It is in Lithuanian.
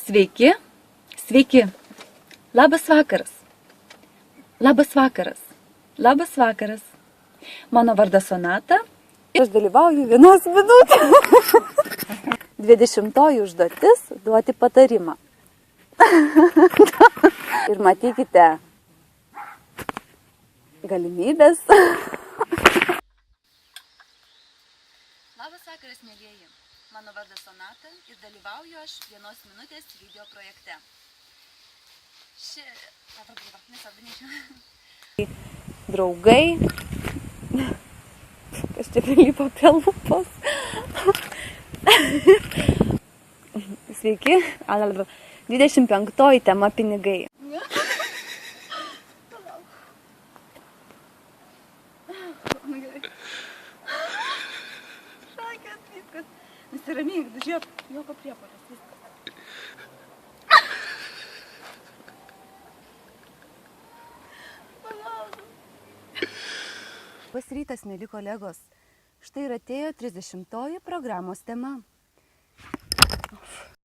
Sveiki, sveiki. Labas vakaras. Labas vakaras. Labas vakaras. Mano vardas Sonata. Aš dalyvauju vienos minutės. 20-oji užduotis – duoti patarimą. Ir matykite galimybės. Labas vakaras, mėlyjeji. Mano vardas Sonata ir dalyvauju aš vienos minutės video projekte. Draugai. Kas čia prilipo prie lūpos. Sveiki. 25 tema pinigai. Nusiramink, žiūrėk, jokio priepuolės, viskas. Labas rytas, mėly kolegos. Štai ir atėjo 30-oji programos tema.